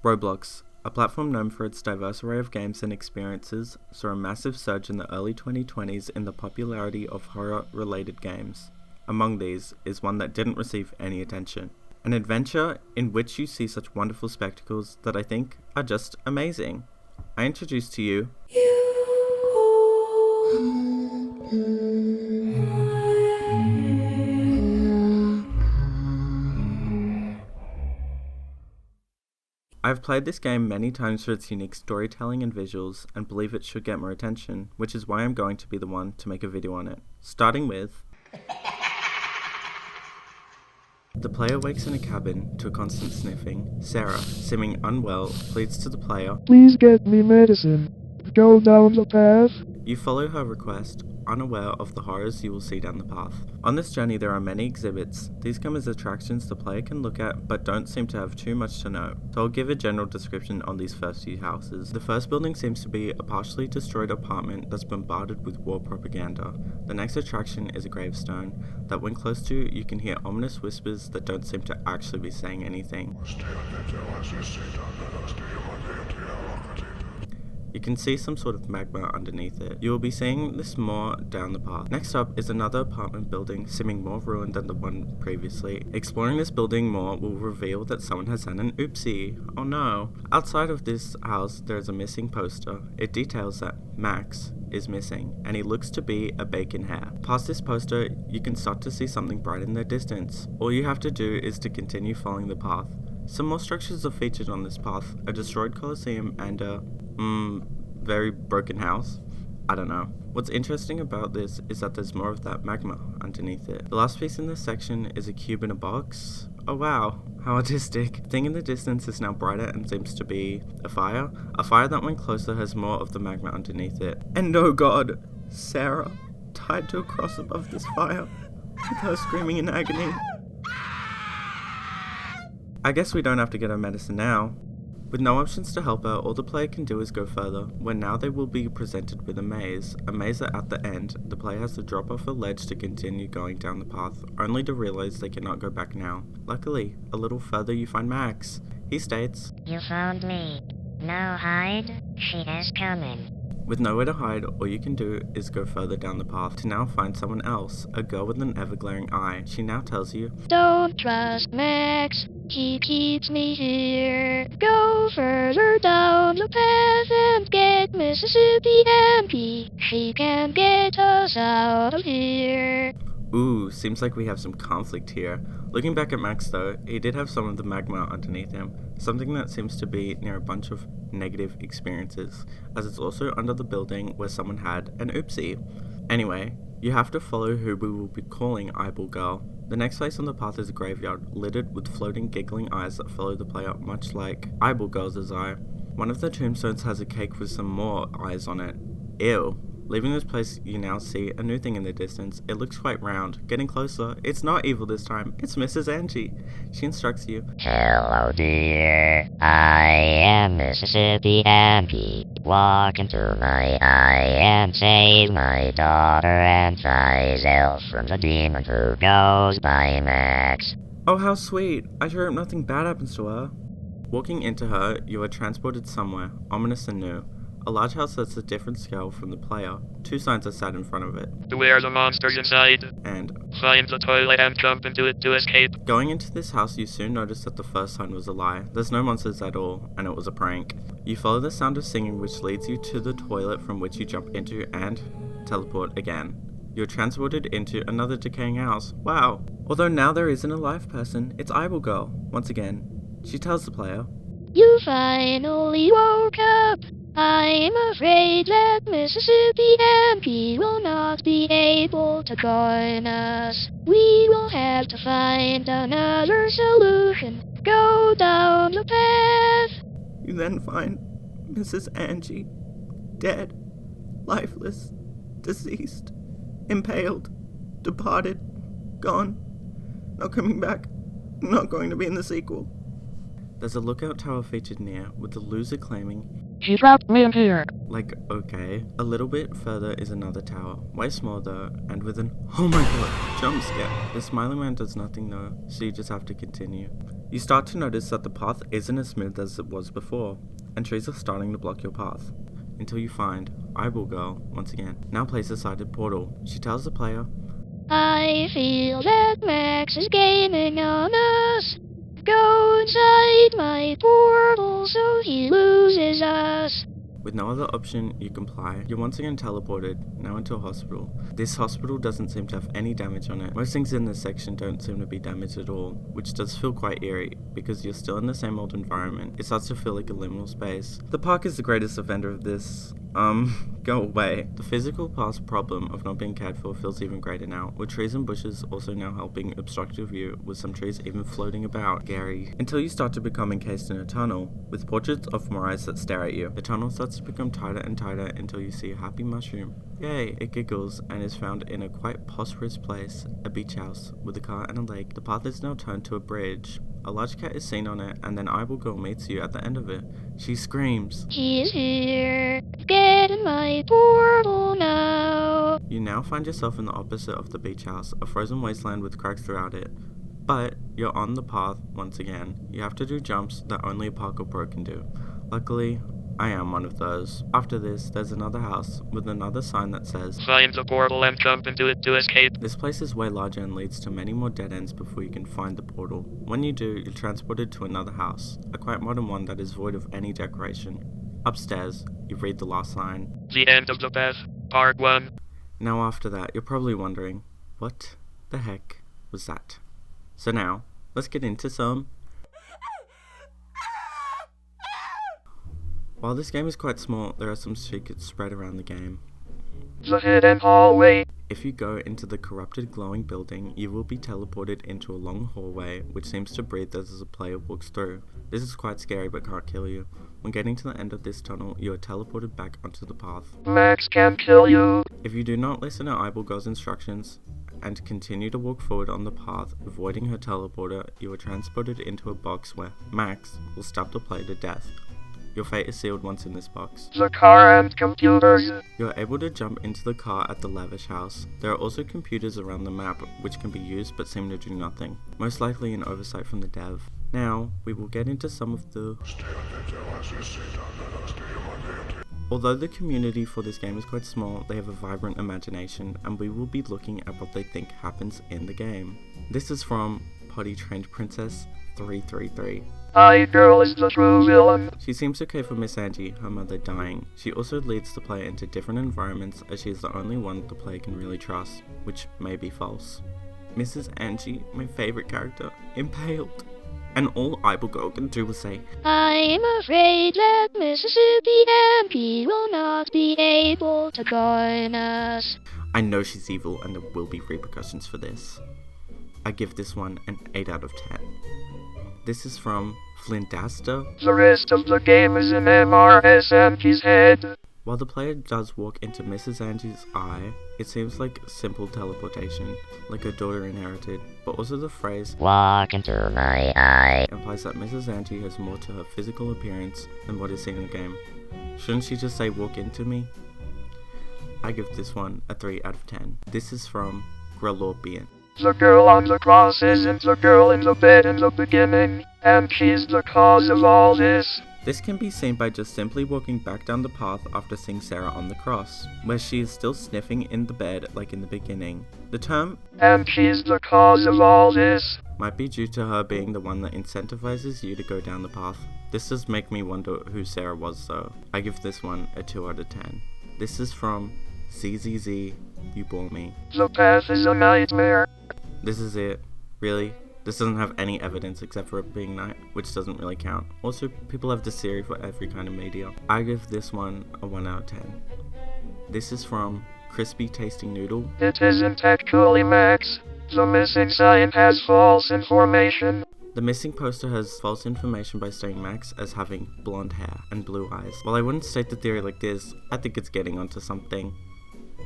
Roblox, a platform known for its diverse array of games and experiences, saw a massive surge in the early 2020s in the popularity of horror-related games. Among these is one that didn't receive any attention. An adventure in which you see such wonderful spectacles that I think are just amazing. I introduce to you... I've played this game many times for its unique storytelling and visuals, and believe it should get more attention, which is why I'm going to be the one to make a video on it. Starting with... The player wakes in a cabin to a constant sniffing. Sarah, seeming unwell, pleads to the player, "Please get me medicine. Go down the path." You follow her request, unaware of the horrors you will see down the path. On this journey there are many exhibits. These come as attractions the player can look at but don't seem to have too much to know. So I'll give a general description on these first few houses. The first building seems to be a partially destroyed apartment that's bombarded with war propaganda. The next attraction is a gravestone that when close to you can hear ominous whispers that don't seem to actually be saying anything. You can see some sort of magma underneath it. You will be seeing this more down the path. Next up is another apartment building, seeming more ruined than the one previously. Exploring this building more will reveal that someone has done an oopsie. Oh no. Outside of this house, there is a missing poster. It details that Max is missing, and he looks to be a bacon hair. Past this poster, you can start to see something bright in the distance. All you have to do is to continue following the path. Some more structures are featured on this path, a destroyed coliseum and a, very broken house. I don't know. What's interesting about this is that there's more of that magma underneath it. The last piece in this section is a cube in a box. Oh wow, how artistic. The thing in the distance is now brighter and seems to be a fire. A fire that when closer has more of the magma underneath it. And oh god, Sarah, tied to a cross above this fire, with her screaming in agony. I guess we don't have to get her medicine now. With no options to help her, all the player can do is go further, where now they will be presented with a maze that at the end, the player has to drop off a ledge to continue going down the path, only to realize they cannot go back now. Luckily, a little further you find Max. He states, "You found me. Now hide. She is coming." With nowhere to hide, all you can do is go further down the path to now find someone else, a girl with an ever-glaring eye. She now tells you, "Don't trust Max. He keeps me here. Go further down the path and get Mississippi MP. She can get us out of here." Ooh, seems like we have some conflict here. Looking back at Max though, he did have some of the magma underneath him, something that seems to be near a bunch of negative experiences, as it's also under the building where someone had an oopsie. Anyway, you have to follow who we will be calling Eyeball Girl. The next place on the path is a graveyard, littered with floating giggling eyes that follow the player much like Eyeball Girl's eye. One of the tombstones has a cake with some more eyes on it. Ew. Leaving this place, you now see a new thing in the distance. It looks quite round. Getting closer, it's not evil this time, it's Mrs. Angie. She instructs you, "Hello dear, I am Mississippi MP. Walk into my eye and save my daughter and thyself from the demon who goes by Max." Oh how sweet, I sure hope nothing bad happens to her. Walking into her, you are transported somewhere, ominous and new. A large house that's a different scale from the player. Two signs are sat in front of it. "Beware the monsters inside." And "Find the toilet and jump into it to escape." going into this house, you soon notice that the first sign was a lie. There's no monsters at all, and it was a prank. You follow the sound of singing, which leads you to the toilet from which you jump into and teleport again. You're transported into another decaying house. Wow. Although now there isn't a live person, it's Eyeball Girl. Once again, she tells the player, "You finally woke up. I'm afraid that Mississippi MP will not be able to join us. We will have to find another solution. Go down the path." You then find Mrs. Angie, dead, lifeless, deceased, impaled, departed, gone, not coming back, not going to be in the sequel. There's a lookout tower featured near, with the loser claiming, "She trapped me in here." like, okay. A little bit further is another tower, way smaller though, and with an, oh my god, jump scare. The smiling man does nothing though, so you just have to continue. You start to notice that the path isn't as smooth as it was before, and trees are starting to block your path, until you find Eyeball Girl once again. Now place aside a portal. She tells the player, I feel that Max is gaming on us. Go inside my portal so he loses us. with no other option, you comply. You're once again teleported, now into a hospital. This hospital doesn't seem to have any damage on it. Most things in this section don't seem to be damaged at all, which does feel quite eerie, because you're still in the same old environment. It starts to feel like a liminal space. The park is the greatest offender of this. Go away. The physical past problem of not being cared for feels even greater now, with trees and bushes also now helping obstruct your view, with some trees even floating about. Scary. Until you start to become encased in a tunnel, with portraits of more eyes that stare at you. The tunnel starts to become tighter and tighter until you see a happy mushroom. Yay! It giggles and is found in a quite prosperous place, a beach house, with a car and a lake. The path is now turned to a bridge. A large cat is seen on it, and then Eyeball Girl meets you at the end of it. She screams, He's here. Get in my portal now. You now find yourself in the opposite of the beach house, a frozen wasteland with cracks throughout it. But you're on the path once again. You have to do jumps that only a parkour pro can do. Luckily, I am one of those. After this, there's another house with another sign that says, Find the portal and jump into it to escape. This place is way larger and leads to many more dead ends before you can find the portal. When you do, you're transported to another house, a quite modern one that is void of any decoration. Upstairs, you read the last line. The end of the path. Part 1. Now after that, you're probably wondering, what the heck was that? So now, let's get into some... While this game is quite small, there are some secrets spread around the game. The hidden hallway. If you go into the corrupted glowing building, you will be teleported into a long hallway which seems to breathe as the player walks through. This is quite scary but can't kill you. When getting to the end of this tunnel, you are teleported back onto the path. Max can kill you. If you do not listen to Eyeball Girl's instructions and continue to walk forward on the path, avoiding her teleporter, you are transported into a box where Max will stab the player to death. Your fate is sealed once in this box. The car and computers. You are able to jump into the car at the lavish house. There are also computers around the map which can be used but seem to do nothing, most likely an oversight from the dev. Now, we will get into some of the... Although the community for this game is quite small, they have a vibrant imagination, and we will be looking at what they think happens in the game. This is from Potty Trained Princess 333. Girl is the true villain. She seems to care for Miss Angie, her mother dying. She also leads the player into different environments as she is the only one the player can really trust, which may be false. Mrs. Angie, my favourite character, impaled. And all Eyeball Girl can do was say, I'm afraid that Mississippi MP will not be able to join us. I know she's evil and there will be repercussions for this. I give this one an 8 out of 10. This is from Flindaster. The rest of the game is in MRSMP's head. While the player does walk into Mrs. Angie's eye, it seems like simple teleportation, like her daughter inherited, but also the phrase Walk into my eye implies that Mrs. Angie has more to her physical appearance than what is seen in the game. Shouldn't she just say walk into me? I give this one a 3 out of 10. This is from Grelorbian. The girl on the cross isn't the girl in the bed in the beginning, and she's the cause of all this. This can be seen by just simply walking back down the path after seeing Sarah on the cross, where she is still sniffing in the bed like in the beginning. The term, and she's the cause of all this, might be due to her being the one that incentivizes you to go down the path. This does make me wonder who Sarah was though. I give this one a 2 out of 10. This is from ZZZ, You Bore Me. The path is a nightmare. This is it. Really? This doesn't have any evidence except for it being night, which doesn't really count. Also, people have this theory for every kind of media. I give this one a 1 out of 10. This is from Crispy Tasting Noodle. It isn't actually Max. The missing sign has false information. The missing poster has false information by stating Max as having blonde hair and blue eyes. While I wouldn't state the theory like this, I think it's getting onto something.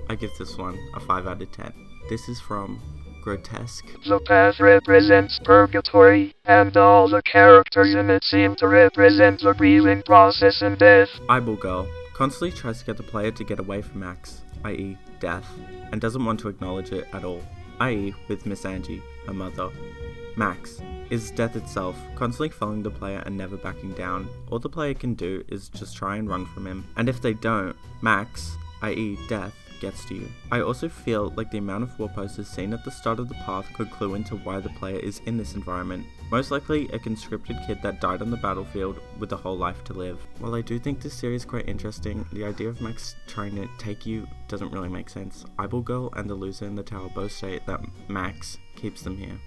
I give this one a 5 out of 10. This is from Grotesque. The path represents purgatory, and all the characters in it seem to represent the grieving process and death. Eyeball Girl constantly tries to get the player to get away from Max, i.e. death, and doesn't want to acknowledge it at all, i.e. with Miss Angie, her mother. Max is death itself, constantly following the player and never backing down. All the player can do is just try and run from him, and if they don't, Max, i.e. death, gets to you. I also feel like the amount of wall posters seen at the start of the path could clue into why the player is in this environment. Most likely a conscripted kid that died on the battlefield with a whole life to live. While I do think this series is quite interesting, the idea of Max trying to take you doesn't really make sense. Eyeball Girl and the loser in the tower both state that Max keeps them here.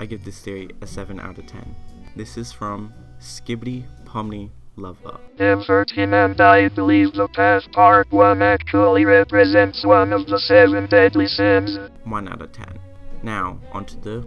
I give this theory a 7 out of 10. This is from Skibbity Pomney Lover. Effort him, and I believe the path part 1 actually represents one of the 7 deadly sins. 1 out of 10. Now, onto the...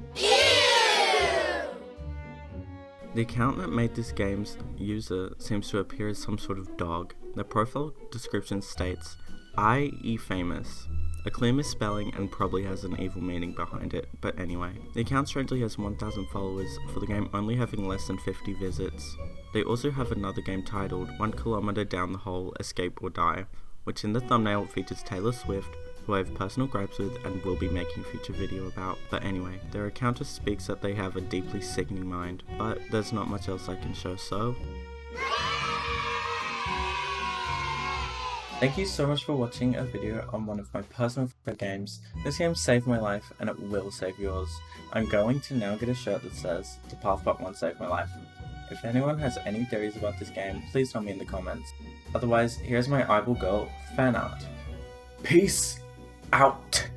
The account that made this game's user seems to appear as some sort of dog. The profile description states, I.e. famous. A clear misspelling and probably has an evil meaning behind it, but anyway. The account strangely has 1,000 followers, for the game only having less than 50 visits. They also have another game titled 1 Kilometer Down the Hole, Escape or Die, which in the thumbnail features Taylor Swift, who I have personal gripes with and will be making a future video about. But anyway, their account just speaks that they have a deeply sickening mind, but there's not much else I can show, so... Thank you so much for watching a video on one of my personal favorite games. This game saved my life and it will save yours. I'm going to now get a shirt that says, "The Path Part 1 saved my life." If anyone has any theories about this game, please tell me in the comments. Otherwise, here's my Eyeball Girl fan art. Peace out!